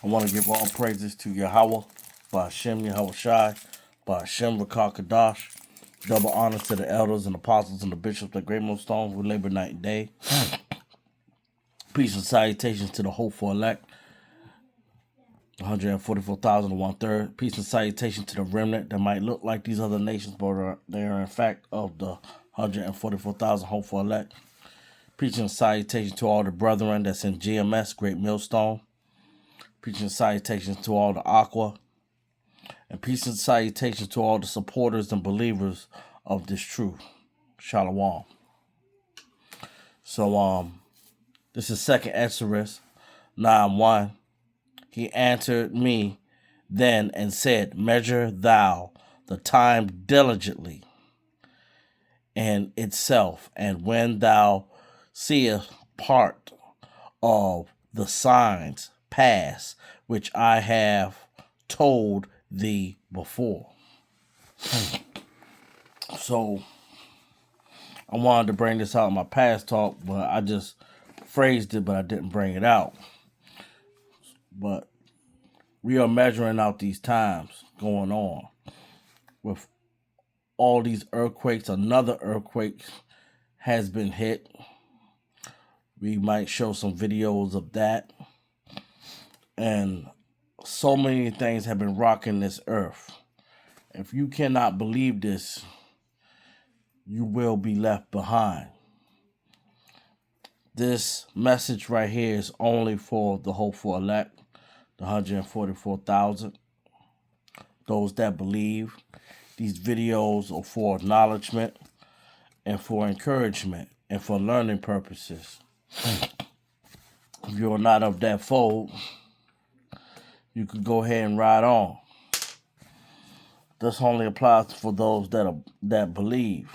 I want to give all praises to Yahweh, Ba'Shem Yahweh Shai, Ba'Shem Rakah Kadash. Double honors to the elders and apostles and the bishops of Great Millstones with labor night and day. Peace and salutations to the hopeful elect, 144,000 and 1/3. Peace and salutations to the remnant that might look like these other nations, but they are in fact of the 144,000 hopeful elect. Peace and salutations to all the brethren that's in GMS, Great Millstone. Peace and salutations to all the Aqua. And peace and salutations to all the supporters and believers of this truth. Shalom. So, this is 2nd Exodus 9:1. He answered me then and said, measure thou the time diligently in itself, and when thou seest part of the signs pass, which I have told thee before. So I wanted to bring this out in my past talk, but I just phrased it, but I didn't bring it out. But we are measuring out these times going on with all these earthquakes. Another earthquake has been hit. We might show some videos of that. And so many things have been rocking this earth. If you cannot believe this, you will be left behind. This message right here is only for the hopeful elect, the 144,000. Those that believe. These videos are for acknowledgement and for encouragement and for learning purposes. If you're not of that fold, you can go ahead and ride on. This only applies for those that believe.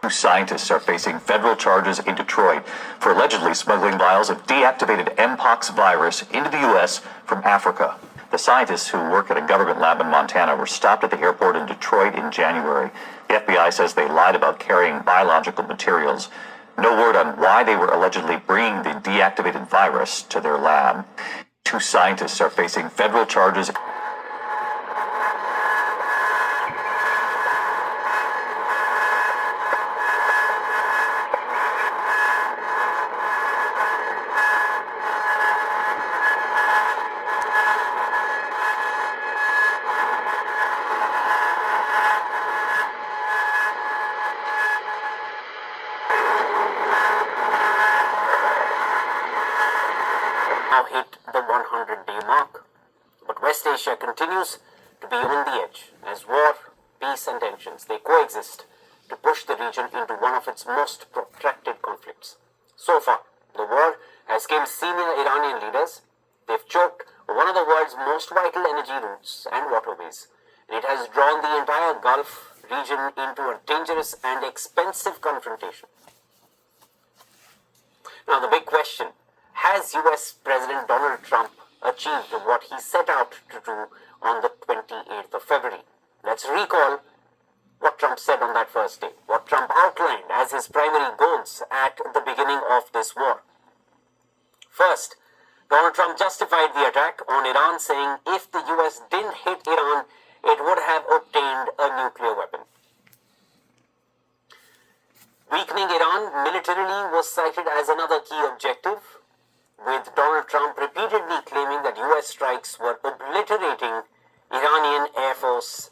Scientists are facing federal charges in Detroit for allegedly smuggling vials of deactivated Mpox virus into the U.S. from Africa. The scientists who work at a government lab in Montana were stopped at the airport in Detroit in January. The FBI says they lied about carrying biological materials. No word on why they were allegedly bringing the deactivated virus to their lab. 2 scientists are facing federal charges. Now hit the 100-day mark. But West Asia continues to be on the edge as war, peace and tensions, they coexist to push the region into one of its most protracted conflicts. So far, the war has killed senior Iranian leaders. They've choked one of the world's most vital energy routes and waterways. And it has drawn the entire Gulf region into a dangerous and expensive confrontation. Now the big question, has US President Donald Trump achieved what he set out to do on the 28th of February? Let's recall what Trump said on that first day, what Trump outlined as his primary goals at the beginning of this war. First, Donald Trump justified the attack on Iran, saying if the US didn't hit Iran, it would have obtained a nuclear weapon. Weakening Iran militarily was cited as another key objective, with Donald Trump repeatedly claiming that US strikes were obliterating Iranian Air Force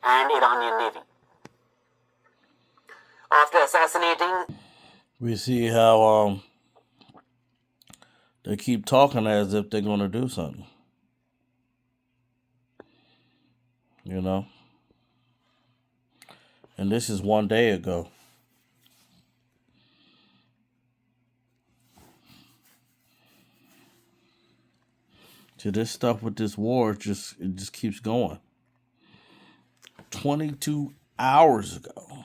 and Iranian Navy. After assassinating, we see how they keep talking as if they're going to do something. You know? And this is one day ago. So this stuff with this war just keeps going. 22 hours ago.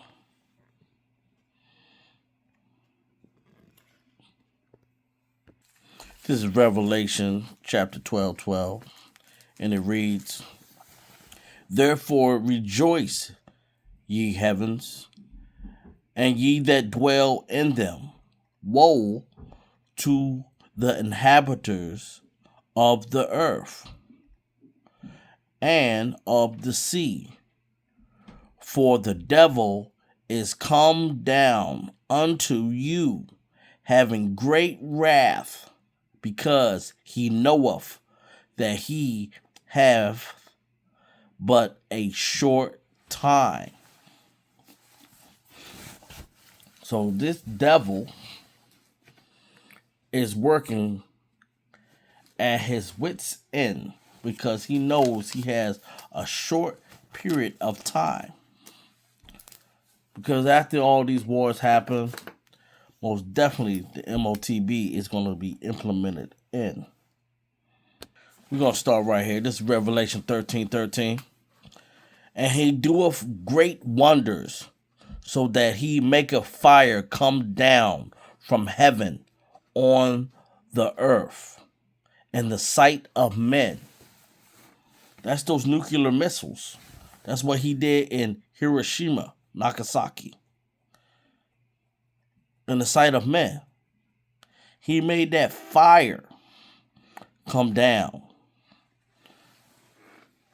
This is Revelation chapter 12, and it reads, "Therefore rejoice, ye heavens, and ye that dwell in them. Woe to the inhabitants of the earth and of the sea, for the devil is come down unto you, having great wrath, because he knoweth that he have but a short time." So this devil is working at his wit's end because he knows he has a short period of time. Because after all these wars happen, most definitely the MOTB is going to be implemented in. We're going to start right here. This is Revelation 13:13. "And he doeth great wonders, so that he maketh fire come down from heaven on the earth in the sight of men." That's those nuclear missiles. That's what he did in Hiroshima, Nagasaki. In the sight of men. He made that fire come down.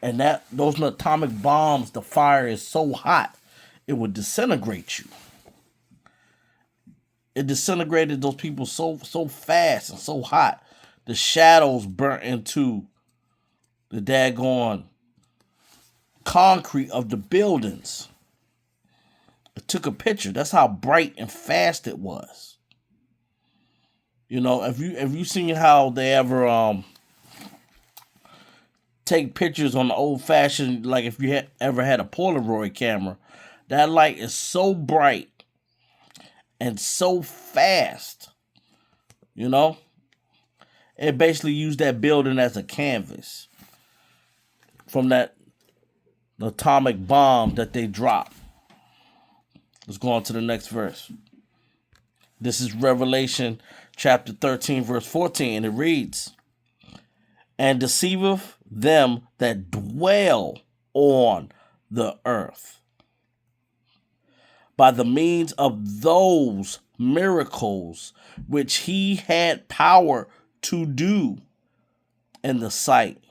And those atomic bombs, the fire is so hot, it would disintegrate you. It disintegrated those people so fast and so hot. The shadows burnt into the daggone concrete of the buildings. It took a picture. That's how bright and fast it was. You know, if you seen how they ever take pictures on the old fashioned, like if you ever had a Polaroid camera, that light is so bright and so fast. You know, it basically used that building as a canvas from that atomic bomb that they dropped. Let's go on to the next verse. This is Revelation chapter 13, verse 14, and it reads, "And deceiveth them that dwell on the earth by the means of those miracles which he had power to do in the sight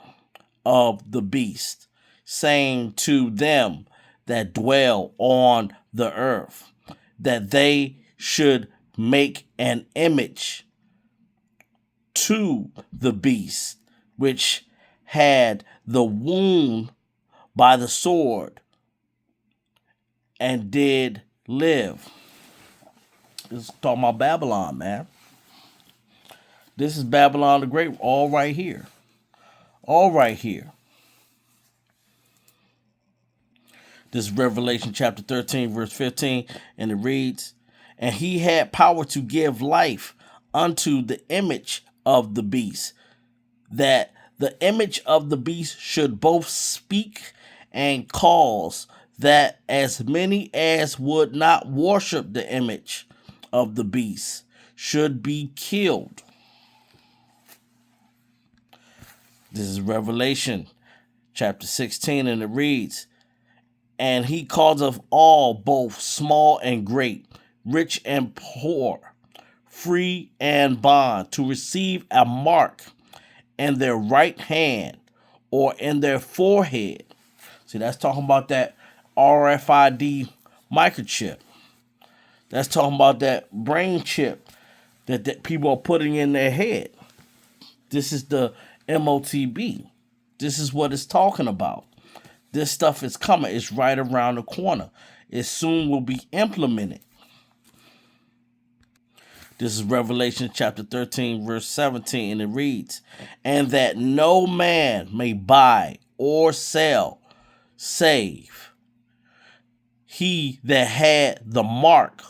of the beast, saying to them that dwell on the earth, that they should make an image to the beast, which had the wound by the sword, and did live." This is talking about Babylon, man. This is Babylon the Great, all right here. All right here. This is Revelation chapter 13, verse 15, and it reads, "And he had power to give life unto the image of the beast, that the image of the beast should both speak and cause that as many as would not worship the image of the beast should be killed." This is Revelation chapter 16, and it reads, "And he causeth all, both small and great, rich and poor, free and bond, to receive a mark in their right hand or in their forehead." See, that's talking about that RFID microchip. That's talking about that brain chip that people are putting in their head. This is the MOTB. This is what it's talking about. This stuff is coming. It's right around the corner. It soon will be implemented. This is Revelation chapter 13, verse 17, and it reads, "And that no man may buy or sell, save he that had the mark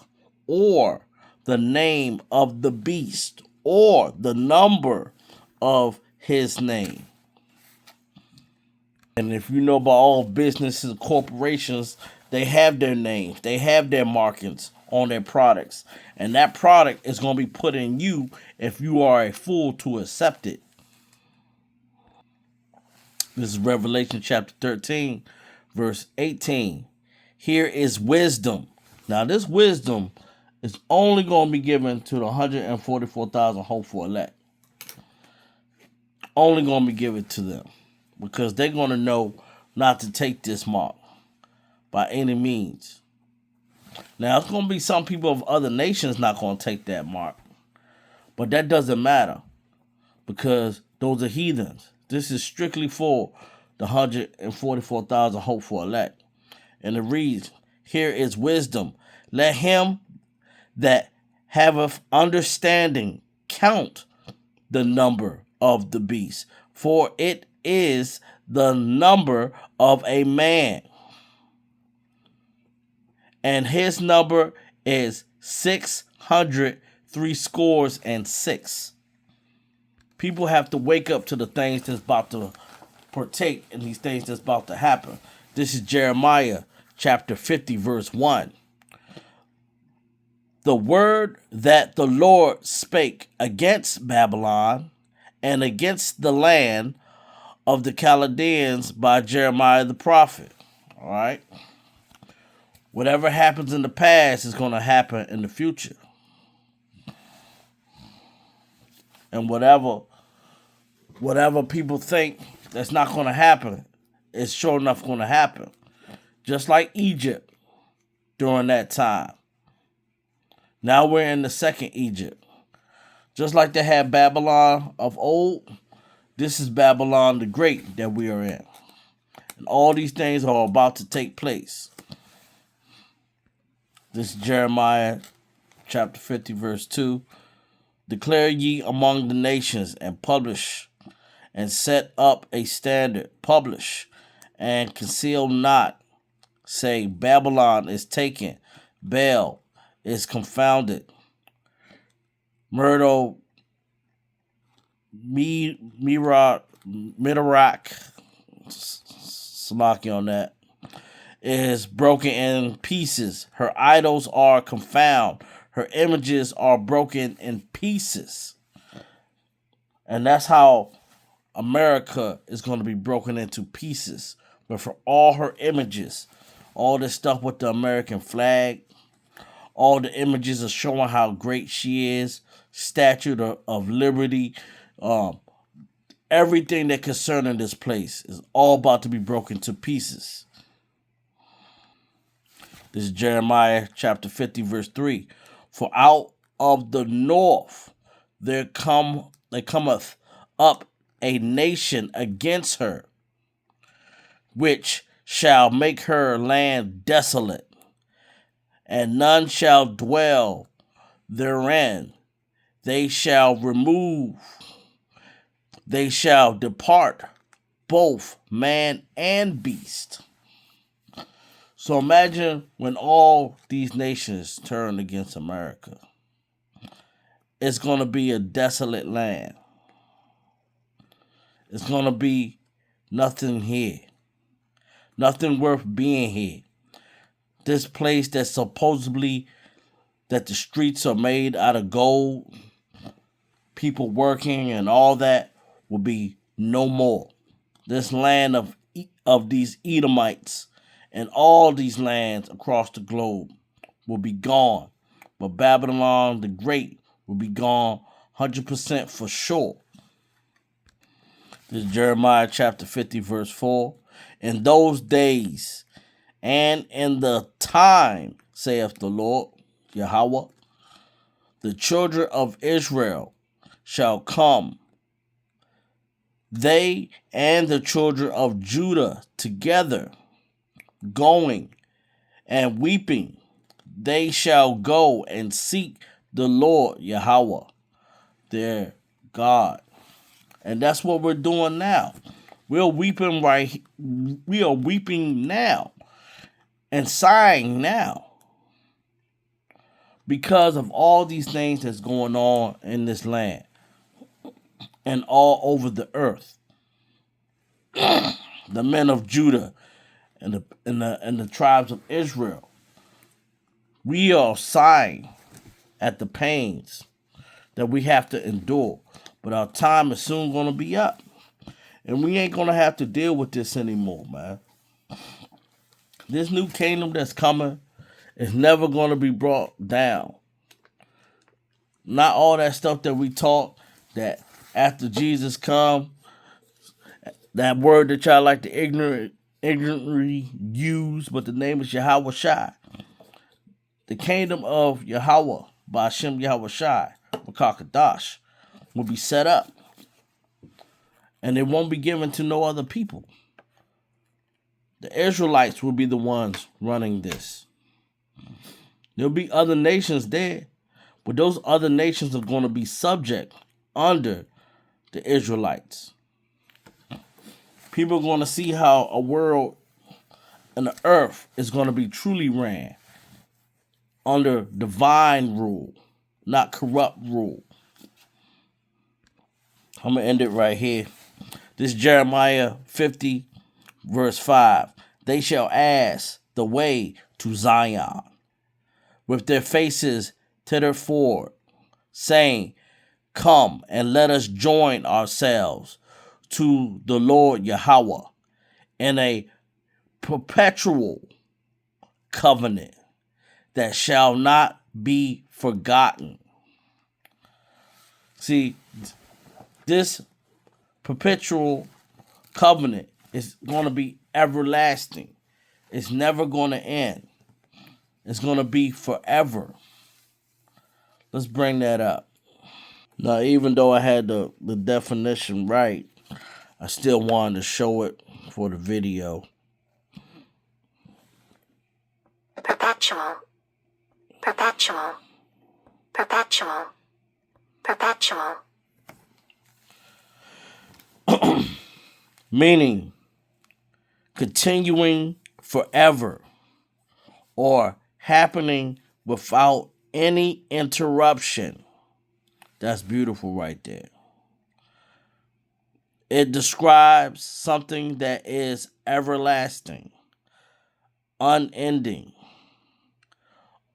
or the name of the beast or the number of his name." And if you know about all businesses and corporations, they have their names, they have their markings on their products. And that product is going to be put in you if you are a fool to accept it. This is Revelation chapter 13, verse 18. "Here is wisdom." Now, this wisdom is only going to be given to the 144,000 hopeful elect. Only going to be given to them, because they're going to know not to take this mark by any means. Now, it's going to be some people of other nations not going to take that mark, but that doesn't matter, because those are heathens. This is strictly for the 144,000 hopeful elect. And it reads, "Here is wisdom. Let him that haveth understanding count the number of the beast, for it is the number of a man, and his number is 666." People have to wake up to the things that's about to partake in these things that's about to happen. This is Jeremiah chapter 50, verse 1. "The word that the Lord spake against Babylon and against the land of the Chaldeans by Jeremiah the prophet." All right. Whatever happens in the past is going to happen in the future. And whatever people think that's not going to happen, it's sure enough going to happen. Just like Egypt during that time. Now we're in the second Egypt. Just like they had Babylon of old, this is Babylon the Great that we are in. And all these things are about to take place. This is Jeremiah chapter 50, verse 2. "Declare ye among the nations, and publish, and set up a standard. Publish, and conceal not. Say, Babylon is taken, Baal is confounded. Murdo, Mirak, Salaki on that, is broken in pieces. Her idols are confounded. Her images are broken in pieces. And that's how America is going to be broken into pieces. But for all her images, all this stuff with the American flag, all the images are showing how great she is, Statue of Liberty, um, everything that concerning this place is all about to be broken to pieces. This is Jeremiah chapter 50, verse 3. For out of the north there cometh up a nation against her, which shall make her land desolate, and none shall dwell therein. They shall depart, both man and beast. So imagine when all these nations turn against America. It's going to be a desolate land. It's going to be nothing here. Nothing worth being here. This place that's supposedly that the streets are made out of gold, people working and all that will be no more. This land of these Edomites and all these lands across the globe will be gone. But Babylon the Great will be gone 100% for sure. This is Jeremiah chapter 50, verse 4. In those days and in the time, saith the Lord, Yahweh, the children of Israel shall come, they and the children of Judah together, going and weeping. They shall go and seek the Lord Yahweh, their God. And that's what we're doing now. We are weeping now and sighing now because of all these things that's going on in this land and all over the earth. The men of Judah and the tribes of Israel, we are sighing at the pains that we have to endure. But our time is soon going to be up. And we ain't going to have to deal with this anymore, man. This new kingdom that's coming is never going to be brought down. Not all that stuff that we taught that after Jesus come, that word that y'all like to ignorantly use, but the name is Yahweh Shai. The kingdom of Yahweh by Hashem Yahweh Shai, Makakadash, will be set up. And it won't be given to no other people. The Israelites will be the ones running this. There'll be other nations there, but those other nations are going to be subject under the Israelites. People are going to see how a world and the earth is going to be truly ran under divine rule, not corrupt rule. I'm going to end it right here. This is Jeremiah 50, verse 5. They shall ask the way to Zion, with their faces thitherward, saying, come and let us join ourselves to the Lord Yahweh in a perpetual covenant that shall not be forgotten. See, this perpetual covenant is going to be everlasting. It's never going to end. It's going to be forever. Let's bring that up. Now, even though I had the definition right, I still wanted to show it for the video. Perpetual. Perpetual. Perpetual. Perpetual. Meaning continuing forever or happening without any interruption. That's beautiful right there. It describes something that is everlasting, unending,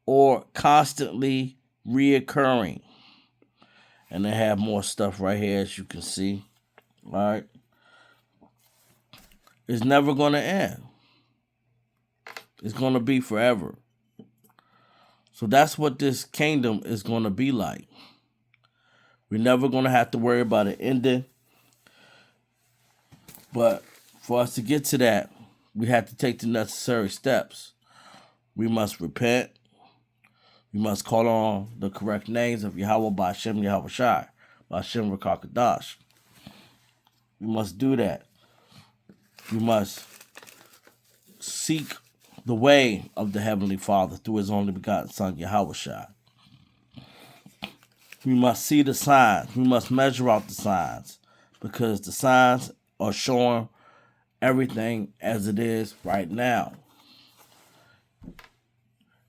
or constantly reoccurring. And they have more stuff right here, as you can see. All right. It's never going to end. It's going to be forever. So that's what this kingdom is going to be like. We're never going to have to worry about it ending. But for us to get to that, we have to take the necessary steps. We must repent. We must call on the correct names of Yahweh, Ba'ashem, Yahweh Shai, Ba'ashem, Rakakadash. We must do that. We must seek the way of the Heavenly Father through His only begotten Son, Yahweh Shai. We must see the signs. We must measure out the signs, because the signs are showing everything as it is right now.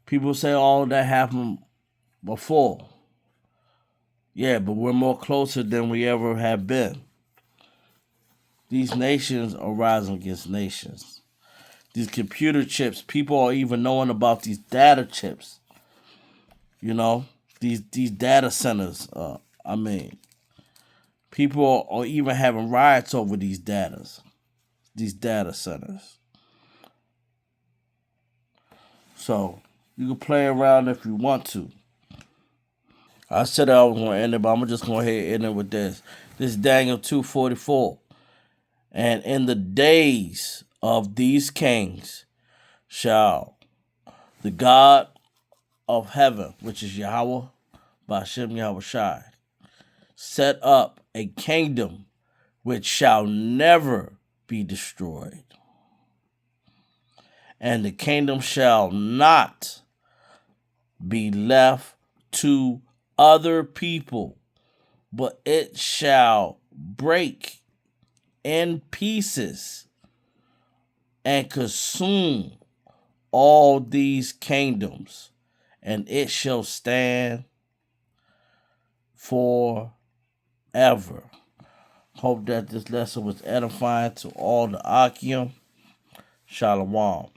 People say all that happened before. Yeah, but we're more closer than we ever have been. These nations are rising against nations. These computer chips, people are even knowing about these data chips. You know, these data centers. People are even having riots over these data centers. So you can play around if you want to. I said I was going to end it, but I'm just going to go ahead and end it with this. This is Daniel 2:44. And in the days of these kings shall the God of heaven, which is Yahweh, Ba'ashem Yahweh Shai, set up a kingdom which shall never be destroyed. And the kingdom shall not be left to other people, but it shall break in pieces and consume all these kingdoms, and it shall stand forever. Hope that this lesson was edifying to all the Akim. Shalom.